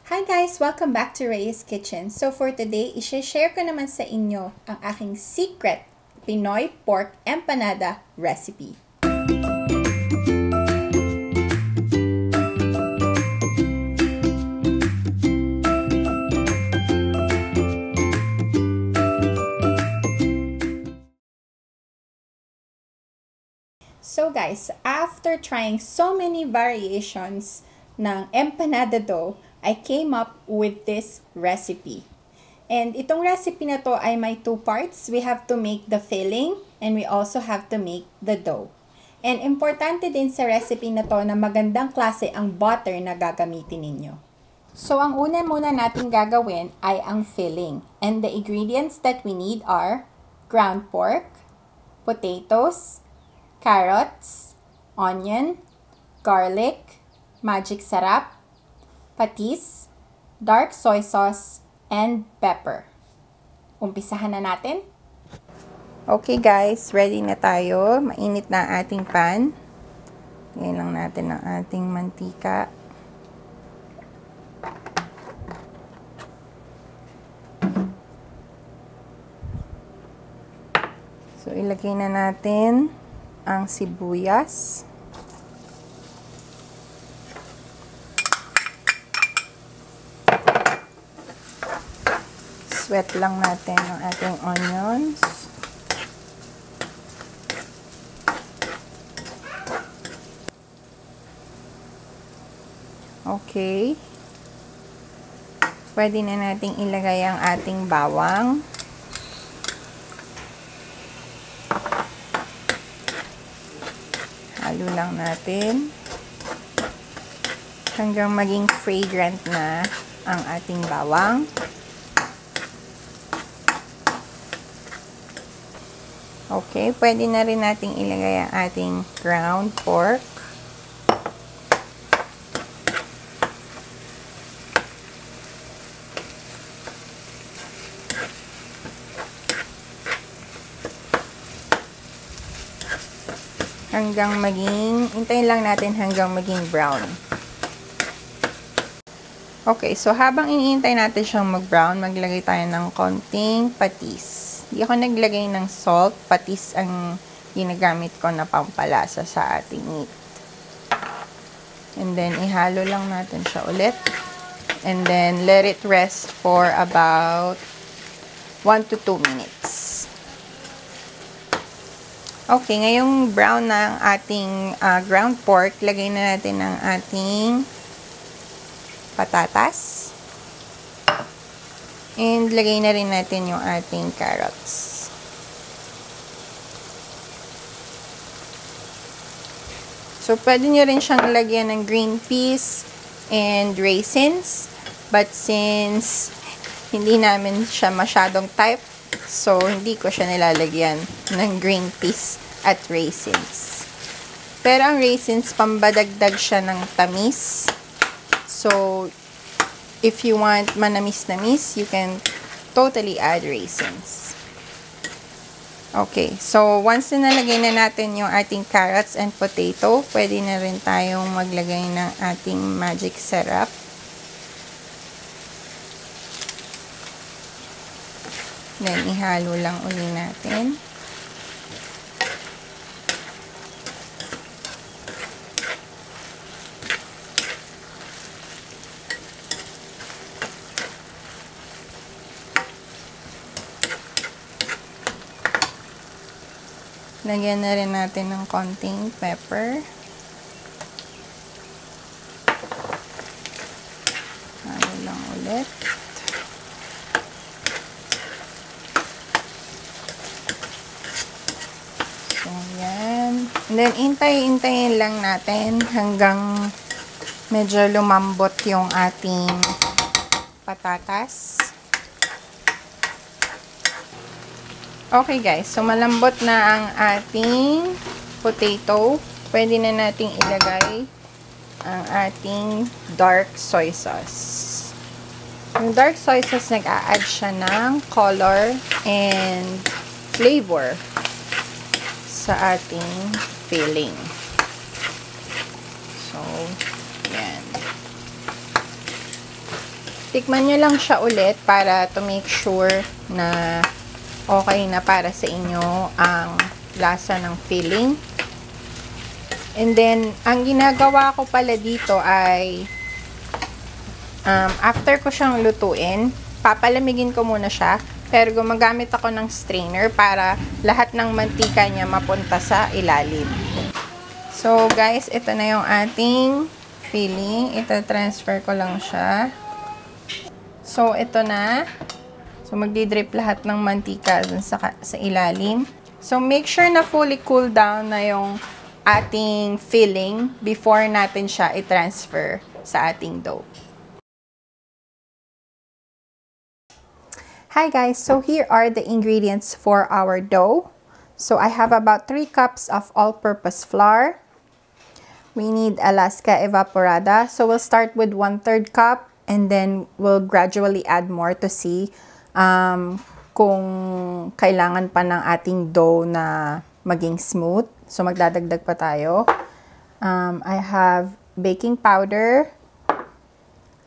Hi guys! Welcome back to Reyes Kitchen. So for today, i-share ko naman sa inyo ang aking secret Pinoy pork empanada recipe. So guys, after trying so many variations ng empanada dough, I came up with this recipe. And itong recipe na to ay may two parts. We have to make the filling and we also have to make the dough. And importante din sa recipe na to na magandang klase ang butter na gagamitin ninyo. So ang una muna natin gagawin ay ang filling. And the ingredients that we need are ground pork, potatoes, carrots, onion, garlic, magic sarap, patis, dark soy sauce, and pepper. Umpisahan na natin. Okay guys, ready na tayo. Mainit na ang ating pan. Lagyan lang natin ang ating mantika. So ilagay na natin ang sibuyas. Sweat lang natin ang ating onions. Okay. Pwede na nating ilagay ang ating bawang. Halo lang natin hanggang maging fragrant na ang ating bawang. Okay, pwede na rin nating ilagay ang ating ground pork. Hintayin lang natin hanggang maging brown. Okay, so habang iniintay natin siyang mag-brown, maglagay tayo ng konting patis. Hindi ako naglagay ng salt, patis ang ginagamit ko na pampalasa sa ating meat. And then, ihalo lang natin siya ulit. And then, let it rest for about 1 to 2 minutes. Okay, ngayong brown na ang ating ground pork, lagay na natin ang ating patatas. And lagay na rin natin yung ating carrots. So, pwede nyo rin siyang lagyan ng green peas and raisins. But since hindi namin siya masyadong type, so hindi ko siya nilalagyan ng green peas at raisins. Pero ang raisins, pambadagdag siya ng tamis. So, if you want manamis-namis, you can totally add raisins. Okay, so once na nalagay na natin yung ating carrots and potato, pwede na rin tayong maglagay ng ating magic sarap. Then, ihalo lang uli natin. Lagyan na rin natin ng konting pepper. Halo lang ulit. So, yan. And then, hintayin lang natin hanggang medyo lumambot yung ating patatas. Okay guys, so malambot na ang ating potato. Pwede na nating ilagay ang ating dark soy sauce. Yung dark soy sauce, nag-a-add siya ng color and flavor sa ating filling. So, yan. Tikman nyo lang siya ulit para to make sure na okay na para sa inyo ang lasa ng filling. And then, ang ginagawa ko pala dito ay after ko siyang lutuin, papalamigin ko muna siya. Pero gumagamit ako ng strainer para lahat ng mantika niya mapunta sa ilalim. So, guys, ito na yung ating filling. Ito, transfer ko lang siya. So, ito na. So, magdi-drip lahat ng mantika dun sa ilalim. So, make sure na fully cool down na yung ating filling before natin siya i-transfer sa ating dough. Hi guys, so here are the ingredients for our dough. So I have about 3 cups of all-purpose flour. We need Alaska evaporada. So we'll start with 1/3 cup and then we'll gradually add more to see kung kailangan pa ng ating dough na maging smooth. So magdadagdag pa tayo. I have baking powder.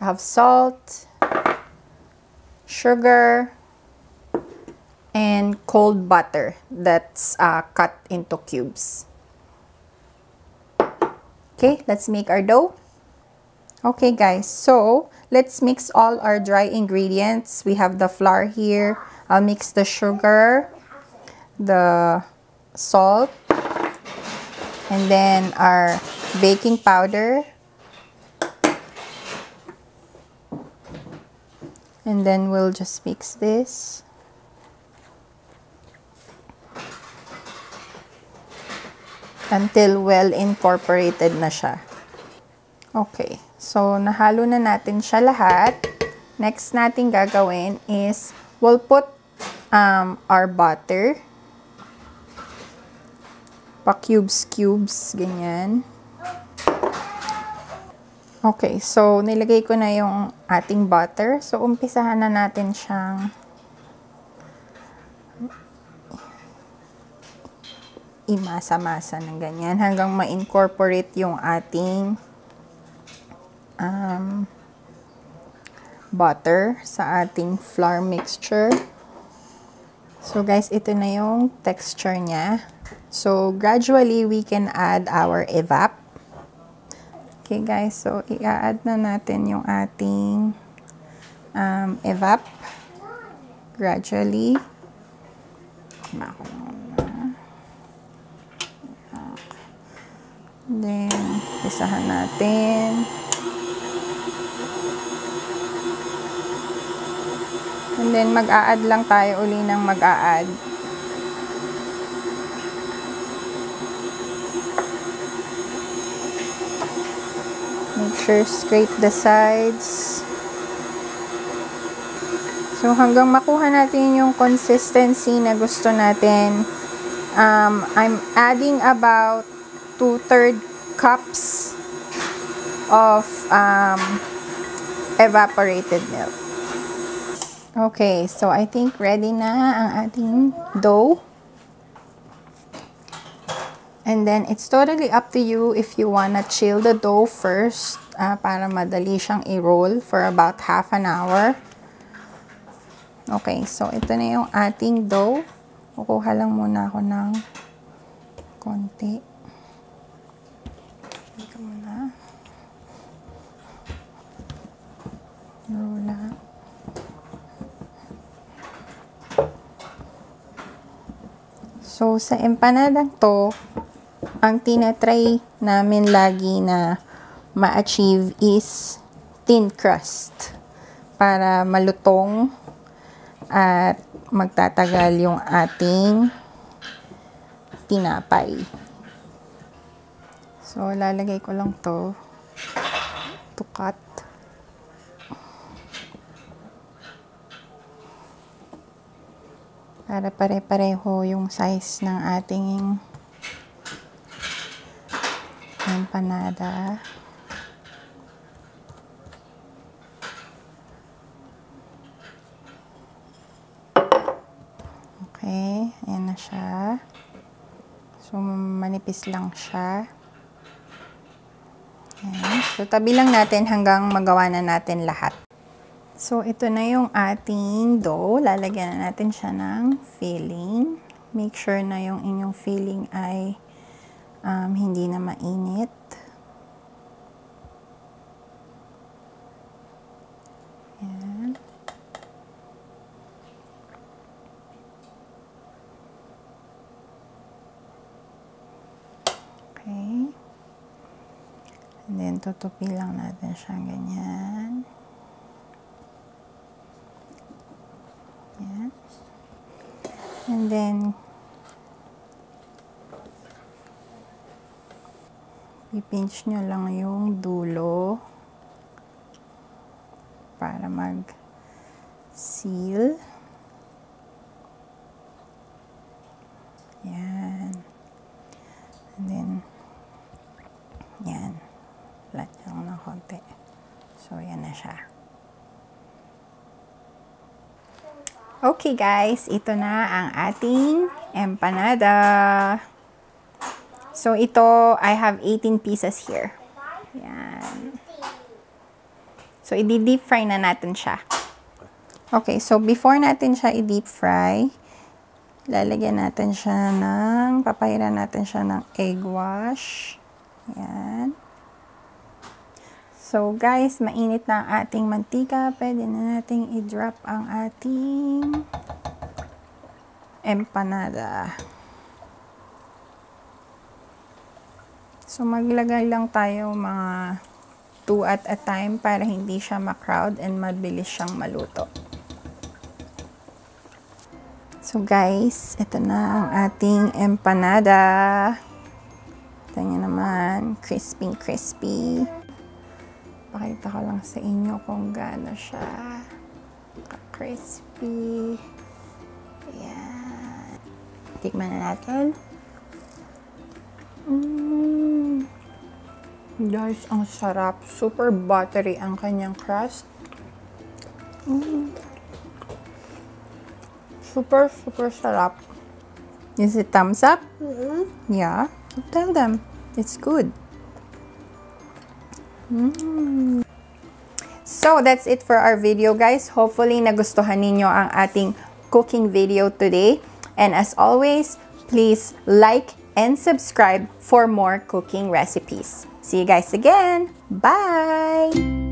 I have salt, sugar, and cold butter that's cut into cubes. Okay, let's make our dough. Okay guys, so let's mix all our dry ingredients. We have the flour here. I'll mix the sugar, the salt, and then our baking powder. And then we'll just mix this. Until well incorporated na siya. Okay, so nahalo na natin siya lahat. Next natin gagawin is we'll put our butter. Pa-cubes, ganyan. Okay, so nilagay ko na yung ating butter. So umpisahan na natin siyang imasa-masa ng ganyan hanggang ma-incorporate yung ating butter sa ating flour mixture. So guys, ito na yung texture niya. So gradually we can add our evap. Okay guys, so i-add na natin yung ating evap gradually. Then, isahan natin. And then, mag-a-add lang tayo uli ng mag-a-add. Make sure scrape the sides. So, hanggang makuha natin yung consistency na gusto natin, I'm adding about 2/3 cups of evaporated milk. Okay, so I think ready na ang ating dough. And then, it's totally up to you if you wanna chill the dough first para madali siyang i-roll for about half an hour. Okay, so ito na yung ating dough. Kukuha lang muna ako ng konti. Ito muna. Roll up. So, sa empanadang to, ang tinatry namin lagi na ma-achieve is thin crust para malutong at magtatagal yung ating tinapay. So, lalagay ko lang to cut. Para pare-pareho yung size ng ating empanada. Okay, ayan na siya. So, manipis lang siya. Ayan. So, tabi lang natin hanggang magawa na natin lahat. So, ito na yung ating dough. Lalagyan na natin siya ng filling. Make sure na yung inyong filling ay hindi na mainit. Yan. Okay. And then, tutupi lang natin siya ganyan. Yan. And then, i-pinch nyo lang yung dulo para mag-seal. Yan. And then, yan. Flat lang ng konti. So, yan na siya. Okay guys, ito na ang ating empanada. So ito, I have 18 pieces here. Yan. So i-deep fry na natin siya. Okay, so before natin siya i-deep fry, lalagyan natin siya ng, papahiran natin siya ng egg wash. Yan. So guys, mainit na ang ating mantika. Pwede na nating i-drop ang ating empanada. So maglagay lang tayo mga 2 at a time para hindi siya ma-crowd and mabilis siyang maluto. So guys, ito na ang ating empanada. Ito nyo naman, crispy. Pakita ko lang sa inyo kung gaano siya crispy. Ayan. Tikman na natin. Guys, ang sarap. Super buttery ang kanyang crust. Super sarap. Is it thumbs up? Yeah. Tell them. It's good. So, that's it for our video, guys. Hopefully, nagustuhan ninyo ang ating cooking video today. And as always, please like and subscribe for more cooking recipes. See you guys again. Bye!